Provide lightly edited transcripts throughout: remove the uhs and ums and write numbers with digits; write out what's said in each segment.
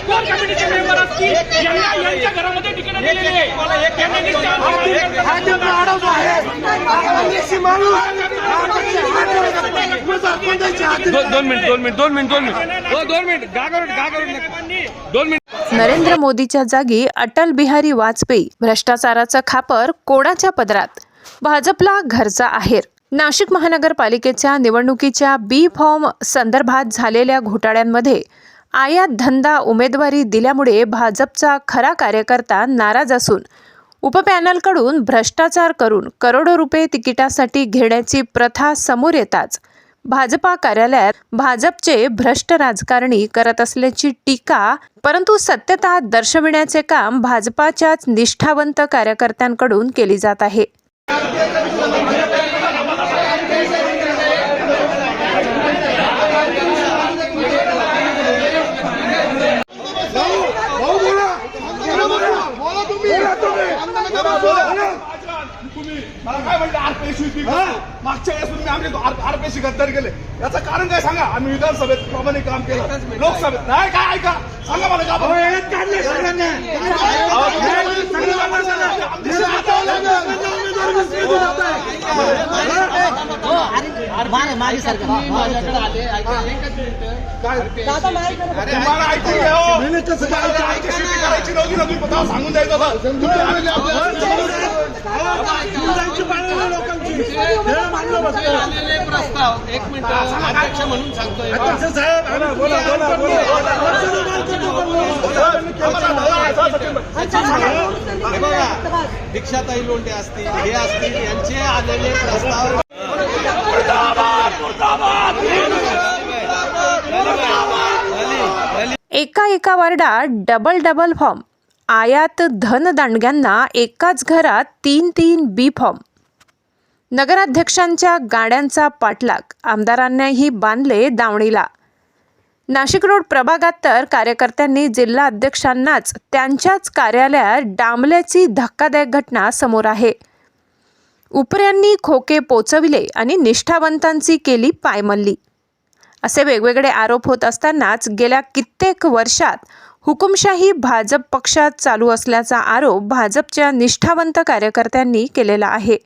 Core कमिटीचे member असतील यांच्या घरामध्ये तिकीट दिलेली आहे। नरेंद्र मोदीच्या जागी अटल बिहारी वाजपेयी, भ्रष्टाचाराचं खापर कोणाच्या पदरात, भाजपला घरचा आहेर। नाशिक महानगरपालिकेच्या निवडणुकीच्या बी फॉर्म संदर्भात झालेल्या घोटाळ्यांमध्ये आयात धंदा उमेदवारी दिल्यामुळे भाजपचा खरा कार्यकर्ता नाराज असून उपपॅनलकडून भ्रष्टाचार करून करोडो रुपये तिकिटासाठी घेण्याची प्रथा समोर येताच भाजपा कार्यालयात भाजपचे भ्रष्ट राजकारणी करत असल्याची टीका, परंतु सत्यता दर्शविण्याचे काम भाजपाच्याच निष्ठावंत कार्यकर्त्यांकडून केली जात आहे। मागच्या वेळेस तुम्ही आमचे आरपीसी गद्दार केले, याचं कारण काय सांगा? आम्ही विधानसभेत प्रामाणिक काम केलं, लोकसभेत नाही काय ऐका सांगा मला का तुम्हाला ऐकून घ्या करायची नव्हती ना, तुम्ही पता सांगून द्यायचं होतं। प्रस्ताव एक मिनिट अध्यक्ष म्हणून सांगतोय दीक्षाताई लोंढे असतील, हे असतील, यांचे आलेले प्रस्ताव एका वार्डात डबल फॉर्म, आयात धनदांडग्यांना एकाच घरात 3 बी फॉर्म। नगराध्यक्षांच्या गाड्यांचा पाठलाग, आमदारांनाही बांधले दावणीला। नाशिक रोड प्रभागात तर कार्यकर्त्यांनी जिल्हा अध्यक्षांनाच त्यांच्याच कार्यालयात डांबल्याची धक्कादायक घटना समोर आहे। उपऱ्यांनी खोके पोचविले आणि निष्ठावंतांची केली पायमल्ली, असे वेगवेगळे आरोप होत असतानाच गेल्या कित्येक वर्षात हुकुमशाही भाजप पक्षात चालू असल्याचा आरोप भाजपच्या निष्ठावंत कार्यकर्त्यांनी केलेला आहे।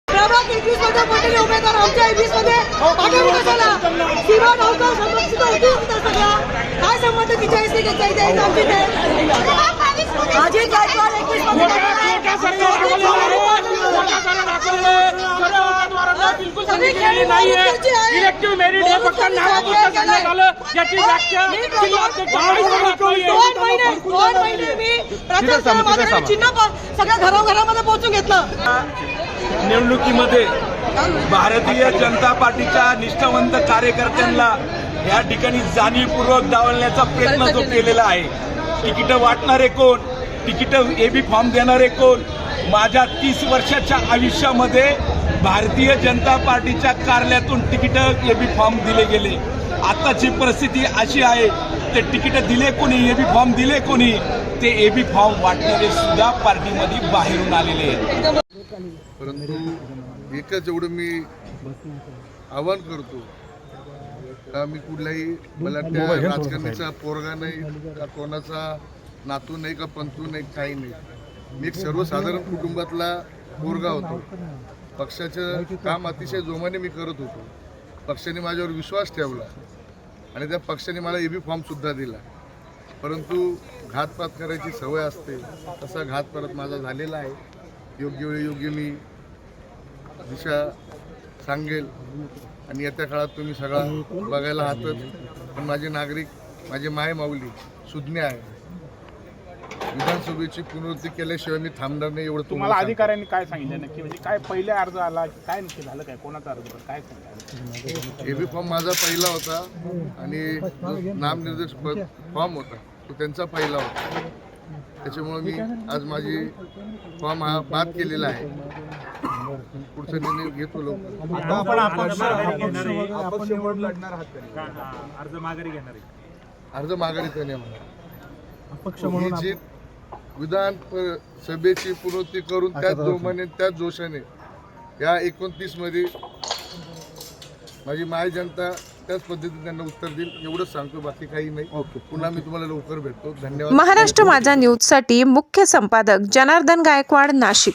प्रभाग 21 मध्ये पडलेले उमेदवार आमच्या 21 मध्ये आघाडीला झाला। सीमा गावकर संरक्षित होती सगळा काय संबंध 43 ते 41 आमची ते अजित गायकवाड 21 मध्ये बिलकुल सांगितलेली नाहीये। इलेक्टिव्ह मेरिट हे फक्त नावापुरतं सांगण्यात आलं, याची व्याख्या दोन महिने मी प्रचार चिन्ह सगळ्या घरोघरामध्ये पोहोचून घेतलं। निवडणुकीमध्ये भारतीय जनता पार्टीच्या निष्ठावंत कार्यकर्त्यांना या ठिकाणी जाणीवपूर्वक डावलण्याचा प्रयत्न जो केलेला आहे। तिकीट वाटणारे कोण, तिकीट एबी फॉर्म देणारे कोण? माझ्या 30 वर्षाच्या आयुष्यामध्ये भारतीय जनता पार्टीच्या कार्यालयातून तिकीट एबी फॉर्म दिले गेले। आताची परिस्थिती अशी आहे, ते तिकीट दिले कोणी, एबी फॉर्म दिले कोणी, ते एबी फॉर्म वाटणारे सुद्धा पार्टीमध्ये बाहेरून आलेले आहेत। परंतु एकच एवढं मी आवाहन करतो का मी कुठल्याही मला त्या राजकारणाचा पोरगा नाही का कोणाचा नातू नाही का पंतू नाही, काही नाही। मी एक सर्वसाधारण कुटुंबातला पोरगा होतो। पक्षाचं काम अतिशय जोमाने मी करत होतो। पक्षाने माझ्यावर विश्वास ठेवला आणि त्या पक्षाने मला एबी फॉर्म सुद्धा दिला। परंतु घातपात करायची सवय असते, तसा घात परत माझा झालेला आहे। योग्य वेळी योग्य मी दिशा सांगेल आणि येत्या काळात तुम्ही सगळा बघायला आहातच। पण माझे नागरिक, माझे माय माऊली सुज्ञ आहे। विधानसभेची पुनरावृत्ती केल्याशिवाय मी थांबणार नाही, एवढं तुम्हाला अधिकाऱ्यांनी काय सांगितलं नक्की? म्हणजे काय पहिले अर्ज आला, काय नक्की झालं, काय कोणाचा अर्ज, काय सांगितलं? एबी फॉर्म माझा पहिला होता आणि नामनिर्देश फॉर्म होता तो त्यांचा पहिला होता। त्याच्यामुळे मी आज माझी फॉर्म हा बाद केलेला आहे। पुढचा निर्णय घेतो लोक। अर्ज माघारी त्याने जी विधान सभेची पुनरावृत्ती करून त्याच जोमाने त्याच जोशाने या 29 मध्ये माझी माय जनता त्याच पद्धतीने त्यांना उत्तर देईल एवढंच सांगतो, बाकी काही नाही. पुन्हा मी तुम्हाला लवकर भेटतो. धन्यवाद. महाराष्ट्र माझा न्यूजसाठी मुख्य संपादक जनार्दन गायकवाड, नाशिक.